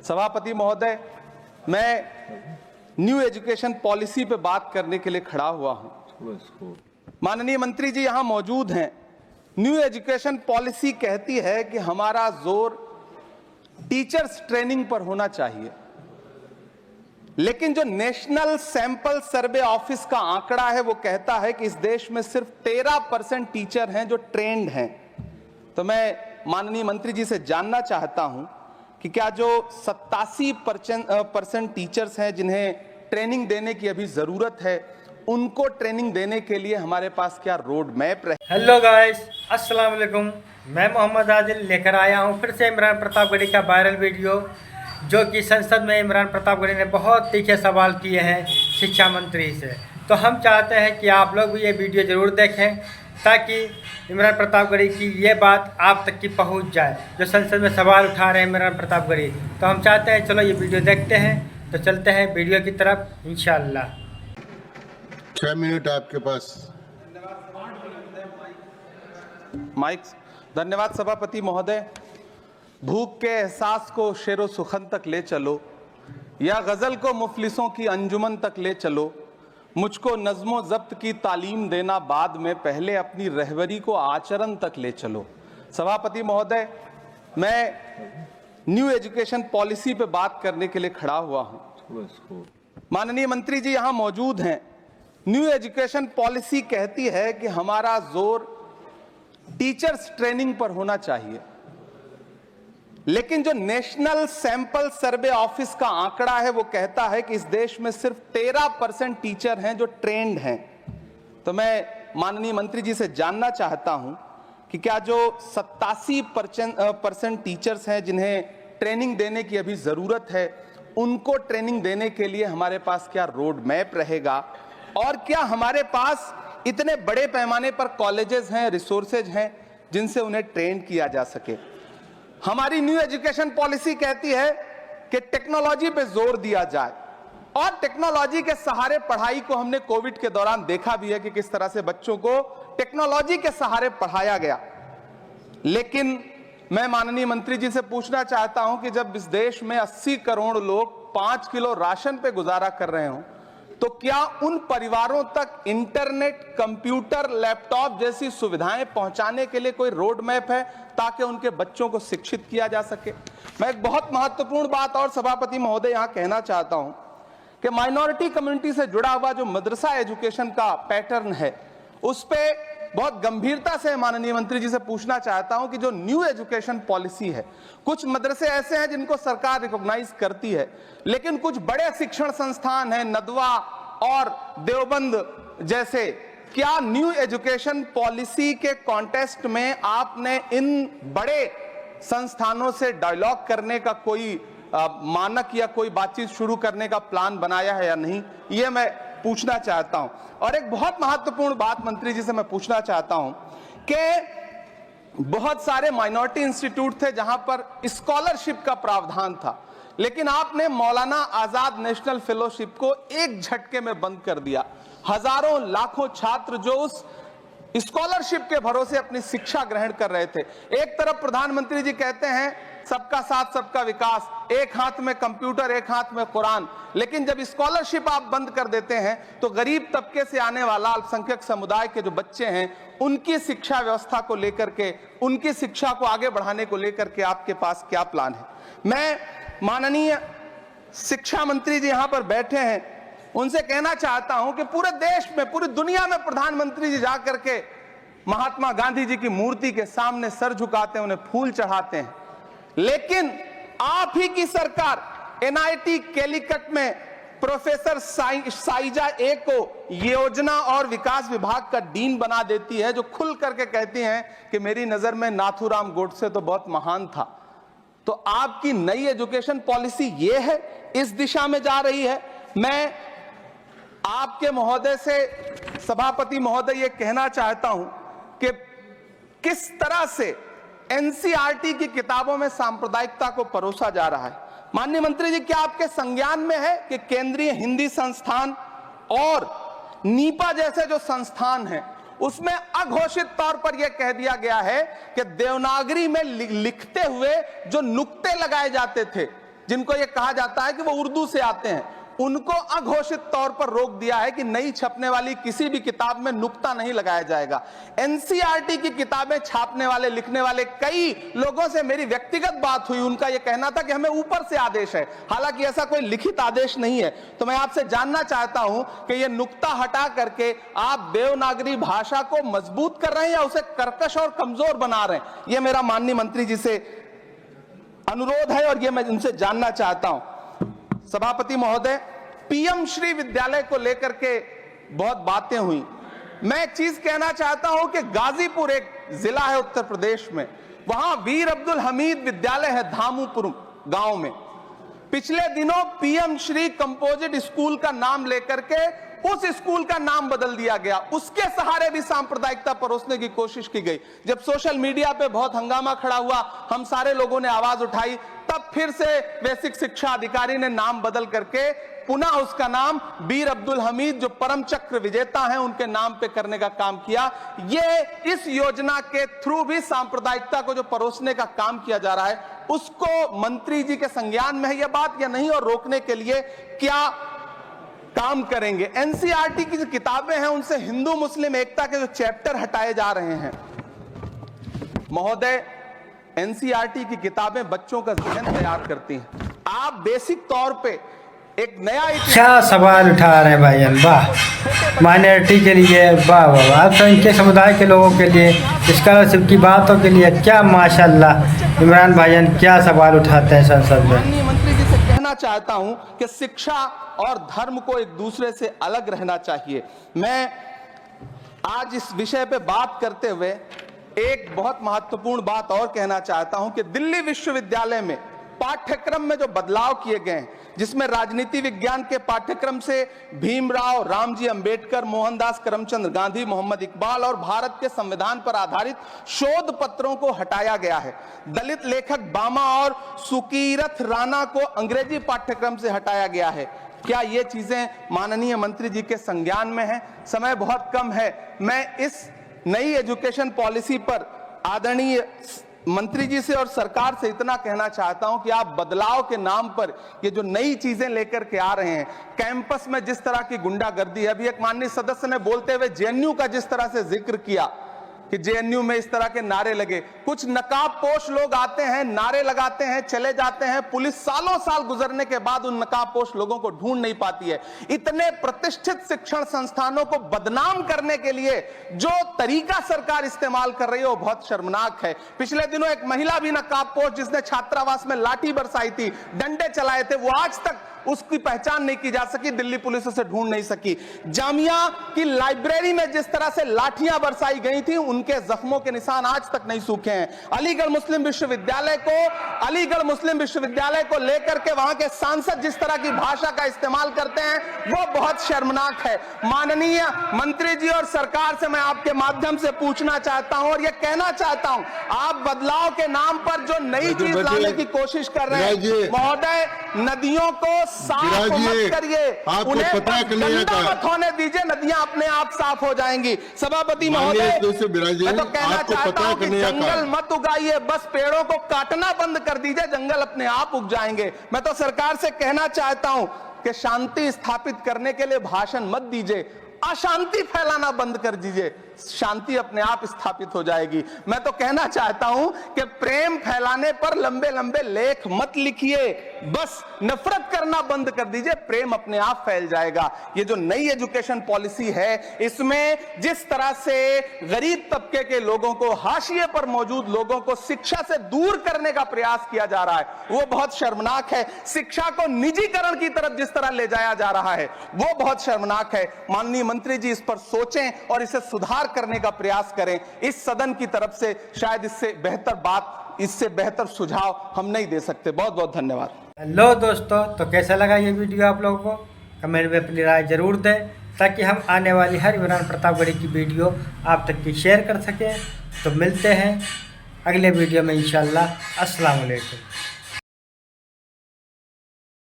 सभापति महोदय, मैं न्यू एजुकेशन पॉलिसी पे बात करने के लिए खड़ा हुआ हूं। माननीय मंत्री जी यहां मौजूद हैं। न्यू एजुकेशन पॉलिसी कहती है कि हमारा जोर टीचर्स ट्रेनिंग पर होना चाहिए, लेकिन जो नेशनल सैंपल सर्वे ऑफिस का आंकड़ा है वो कहता है कि इस देश में सिर्फ 13% टीचर हैं जो ट्रेंड हैं। तो मैं माननीय मंत्री जी से जानना चाहता हूं कि क्या जो 87% टीचर्स हैं जिन्हें ट्रेनिंग देने की अभी जरूरत है, उनको ट्रेनिंग देने के लिए हमारे पास क्या रोड मैप रहे। हेलो गाइस, अस्सलाम वालेकुम। मैं मोहम्मद आदिल लेकर आया हूं फिर से इमरान प्रतापगढ़ी का वायरल वीडियो, जो कि संसद में इमरान प्रतापगढ़ी ने बहुत तीखे सवाल किए हैं शिक्षा मंत्री से। तो हम चाहते हैं कि आप लोग भी ये वीडियो ज़रूर देखें ताकि इमरान प्रतापगढ़ी की ये बात आप तक की पहुंच जाए, जो संसद में सवाल उठा रहे हैं इमरान प्रतापगढ़ी। तो हम चाहते हैं चलो ये वीडियो देखते हैं। तो चलते हैं वीडियो की तरफ इंशाअल्लाह। 6 मिनट आपके पास माइक। धन्यवाद सभापति महोदय। भूख के एहसास को शेरो सुखन तक ले चलो, या गजल को मुफलिसों की अंजुमन तक ले चलो। मुझको नज़्मो ज़ब्त की तालीम देना बाद में, पहले अपनी रहबरी को आचरण तक ले चलो। सभापति महोदय, मैं न्यू एजुकेशन पॉलिसी पे बात करने के लिए खड़ा हुआ हूं। माननीय मंत्री जी यहां मौजूद हैं। न्यू एजुकेशन पॉलिसी कहती है कि हमारा जोर टीचर्स ट्रेनिंग पर होना चाहिए, लेकिन जो नेशनल सैंपल सर्वे ऑफिस का आंकड़ा है वो कहता है कि इस देश में सिर्फ 13% टीचर हैं जो ट्रेंड हैं। तो मैं माननीय मंत्री जी से जानना चाहता हूं कि क्या जो 87% टीचर्स हैं जिन्हें ट्रेनिंग देने की अभी जरूरत है, उनको ट्रेनिंग देने के लिए हमारे पास क्या रोड मैप रहेगा, और क्या हमारे पास इतने बड़े पैमाने पर कॉलेजेस हैं, रिसोर्सेज हैं जिनसे उन्हें ट्रेन किया जा सके। हमारी न्यू एजुकेशन पॉलिसी कहती है कि टेक्नोलॉजी पे जोर दिया जाए, और टेक्नोलॉजी के सहारे पढ़ाई को हमने कोविड के दौरान देखा भी है कि किस तरह से बच्चों को टेक्नोलॉजी के सहारे पढ़ाया गया। लेकिन मैं माननीय मंत्री जी से पूछना चाहता हूं कि जब इस देश में 80 करोड़ लोग 5 किलो राशन पे गुजारा कर रहे हों, तो क्या उन परिवारों तक इंटरनेट, कंप्यूटर, लैपटॉप जैसी सुविधाएं पहुंचाने के लिए कोई रोड मैप है ताकि उनके बच्चों को शिक्षित किया जा सके। मैं एक बहुत महत्वपूर्ण बात और सभापति महोदय यहां कहना चाहता हूं कि माइनॉरिटी कम्युनिटी से जुड़ा हुआ जो मदरसा एजुकेशन का पैटर्न है, उस पे बहुत गंभीरता से माननीय मंत्री जी से पूछना चाहता हूं कि जो न्यू एजुकेशन पॉलिसी है, कुछ मदरसे ऐसे हैं जिनको सरकार रिकॉग्नाइज करती है, लेकिन कुछ बड़े शिक्षण संस्थान हैं, नदवा और देवबंद जैसे, क्या न्यू एजुकेशन पॉलिसी के कॉन्टेस्ट में आपने इन बड़े संस्थानों से डायलॉग करने का कोई मानक या कोई बातचीत शुरू करने का प्लान बनाया है या नहीं, ये मैं पूछना चाहता हूं। और एक बहुत महत्वपूर्ण बात मंत्री जी से मैं पूछना चाहता हूं कि बहुत सारे माइनॉरिटी इंस्टीट्यूट थे जहां पर स्कॉलरशिप का प्रावधान था, लेकिन आपने मौलाना आजाद नेशनल फेलोशिप को एक झटके में बंद कर दिया। हजारों लाखों छात्र जो उस स्कॉलरशिप के भरोसे अपनी शिक्षा ग्रहण कर रहे थे। एक तरफ प्रधानमंत्री जी कहते हैं सबका साथ सबका विकास, एक हाथ में कंप्यूटर एक हाथ में कुरान, लेकिन जब स्कॉलरशिप आप बंद कर देते हैं तो गरीब तबके से आने वाला अल्पसंख्यक समुदाय के जो बच्चे हैं, उनकी शिक्षा व्यवस्था को लेकर के, उनकी शिक्षा को आगे बढ़ाने को लेकर के आपके पास क्या प्लान है। मैं माननीय शिक्षा मंत्री जी यहां पर बैठे हैं, उनसे कहना चाहता हूं कि पूरे देश में, पूरी दुनिया में प्रधानमंत्री जी जाकर के महात्मा गांधी जी की मूर्ति के सामने सर झुकाते हैं, उन्हें फूल चढ़ाते हैं, लेकिन आप ही की सरकार NIT कैलीकट में प्रोफेसर साइजा ए को योजना और विकास विभाग का डीन बना देती है, जो खुल करके कहती हैं कि मेरी नजर में नाथूराम गोडसे तो बहुत महान था। तो आपकी नई एजुकेशन पॉलिसी ये है, इस दिशा में जा रही है। मैं आपके महोदय से, सभापति महोदय, ये कहना चाहता हूं कि किस तरह से NCERT की किताबों में सांप्रदायिकता को परोसा जा रहा है। माननीय मंत्री जी, क्या आपके संज्ञान में है कि केंद्रीय हिंदी संस्थान और नीपा जैसे जो संस्थान हैं, उसमें अघोषित तौर पर यह कह दिया गया है कि देवनागरी में लिखते हुए जो नुक्ते लगाए जाते थे, जिनको ये कहा जाता है कि वो उर्दू से आते हैं, उनको अघोषित तौर पर रोक दिया है कि नई छपने वाली किसी भी किताब में नुक्ता नहीं लगाया जाएगा। एनसीईआरटी की किताबें छापने वाले, लिखने वाले कई लोगों से मेरी व्यक्तिगत बात हुई। उनका यह कहना था कि हमें ऊपर से आदेश है, हालांकि ऐसा कोई लिखित आदेश नहीं है। तो मैं आपसे जानना चाहता हूं कि यह नुक्ता हटा करके आप देवनागरी भाषा को मजबूत कर रहे हैं या उसे कर्कश और कमजोर बना रहे हैं? यह मेरा माननीय मंत्री जी से अनुरोध है और यह मैं उनसे जानना चाहता हूं। सभापति महोदय, पीएम श्री विद्यालय को लेकर के बहुत बातें हुई। मैं एक चीज कहना चाहता हूं कि गाजीपुर एक जिला है उत्तर प्रदेश में, वहां वीर अब्दुल हमीद विद्यालय है धामूपुर गांव में। पिछले दिनों पीएम श्री कंपोजिट स्कूल का नाम लेकर के उस स्कूल का नाम बदल दिया गया। उसके सहारे भी सांप्रदायिकता परोसने की कोशिश की गई। जब सोशल मीडिया पे बहुत हंगामा खड़ा हुआ, हम सारे लोगों ने आवाज उठाई, तब फिर से बेसिक शिक्षा अधिकारी ने नाम बदल करके पुनः उसका नाम वीर अब्दुल हमीद, जो परम चक्र विजेता हैं, उनके नाम पे करने का काम किया। ये इस योजना के थ्रू भी सांप्रदायिकता को जो परोसने का काम किया जा रहा है, उसको मंत्री जी के संज्ञान में है यह बात या नहीं, और रोकने के लिए क्या काम करेंगे? एनसीईआरटी की जो किताबें हैं उनसे हिंदू मुस्लिम एकता के जो चैप्टर हटाए जा रहे हैं, महोदय, एनसीईआरटी की किताबें बच्चों का ज़हन तैयार करती हैं। आप बेसिक तौर पे एक नया क्या सवाल उठा रहे हैं भाईजान, वाह। माइनॉरिटी के लिए वाह वाह वाह, तो इनके समुदाय के लोगों के लिए, स्कॉलरशिप की बातों के लिए क्या माशाल्लाह इमरान भाईजान क्या सवाल उठाते हैं संसद में। माननीय मंत्री जी से कहना चाहता हूं कि शिक्षा और धर्म को एक दूसरे से अलग रहना चाहिए। मैं आज इस विषय पे बात करते हुए एक बहुत महत्वपूर्ण बात और कहना चाहता हूं कि दिल्ली विश्वविद्यालय में पाठ्यक्रम में जो बदलाव किए गए हैं, जिसमें राजनीति विज्ञान के पाठ्यक्रम से भीमराव, रामजी अंबेडकर, मोहनदास करमचंद गांधी, मोहम्मद इकबाल और भारत के संविधान पर आधारित शोध पत्रों को हटाया गया है। दलित लेखक बामा और सुकीरथ राणा को अंग्रेजी पाठ्यक्रम से हटाया गया है। क्या ये चीजें माननीय मंत्री जी के संज्ञान में है? समय बहुत कम है। मैं इस नई एजुकेशन पॉलिसी पर आदरणीय मंत्री जी से और सरकार से इतना कहना चाहता हूं कि आप बदलाव के नाम पर ये जो नई चीजें लेकर के आ रहे हैं, कैंपस में जिस तरह की गुंडागर्दी है, अभी एक माननीय सदस्य ने बोलते हुए जेएनयू का जिस तरह से जिक्र किया कि जेएनयू में इस तरह के नारे लगे, कुछ नकाबपोश लोग आते हैं, नारे लगाते हैं, चले जाते हैं, पुलिस सालों साल गुजरने के बाद उन नकाबपोश लोगों को ढूंढ नहीं पाती है। इतने प्रतिष्ठित शिक्षण संस्थानों को बदनाम करने के लिए जो तरीका सरकार इस्तेमाल कर रही है वो बहुत शर्मनाक है। पिछले दिनों एक महिला भी नकाबपोश जिसने छात्रावास में लाठी बरसाई थी, डंडे चलाए थे, वो आज तक उसकी पहचान नहीं की जा सकी, दिल्ली पुलिस उसे ढूंढ नहीं सकी। जामिया की लाइब्रेरी में जिस तरह से लाठियां बरसाई गई थी, उनके जख्मों के निशान आज तक नहीं सूखे हैं। अलीगढ़ मुस्लिम विश्वविद्यालय को लेकर के वहां के सांसद जिस तरह की भाषा का इस्तेमाल करते हैं वो बहुत शर्मनाक है। माननीय मंत्री जी और सरकार से मैं आपके माध्यम से पूछना चाहता हूं और यह कहना चाहता हूं, आप बदलाव के नाम पर जो नई चीज लाने की कोशिश कर रहे हैं, महोदय, नदियों को साफ मत करिए, उन्हें गंदा मत होने दीजिए, नदियां अपने आप साफ हो जाएंगी। सभापति महोदय, मैं तो कहना चाहता हूं कि जंगल मत उगाइए, बस पेड़ों को काटना बंद कर दीजिए, जंगल अपने आप उग जाएंगे। मैं तो सरकार से कहना चाहता हूं कि शांति स्थापित करने के लिए भाषण मत दीजिए, अशांति फैलाना बंद कर दीजिए, शांति अपने आप स्थापित हो जाएगी। मैं तो कहना चाहता हूं कि प्रेम फैलाने पर लंबे लंबे लेख मत लिखिए, बस नफरत करना बंद कर दीजिए, प्रेम अपने आप फैल जाएगा। ये जो नई एजुकेशन पॉलिसी है, इसमें जिस तरह से गरीब तबके के लोगों को, हाशिए पर मौजूद लोगों को शिक्षा से दूर करने का प्रयास किया जा रहा है, वो बहुत शर्मनाक है। शिक्षा को निजीकरण की तरफ जिस तरह ले जाया जा रहा है, वो बहुत शर्मनाक है। माननीय मंत्री जी इस पर सोचें और इसे सुधार करने का प्रयास करें। इस सदन की तरफ से शायद इससे बेहतर बात, इससे बेहतर सुझाव हम नहीं दे सकते। बहुत बहुत धन्यवाद। हेलो दोस्तों, तो कैसा लगा ये वीडियो आप लोगों को? कमेंट में अपनी राय जरूर दें ताकि हम आने वाली हर इमरान प्रतापगढ़ी की वीडियो आप तक की शेयर कर सकें। तो मिलते हैं अगले वीडियो में इंशाअल्लाह। अस्सलाम वालेकुम।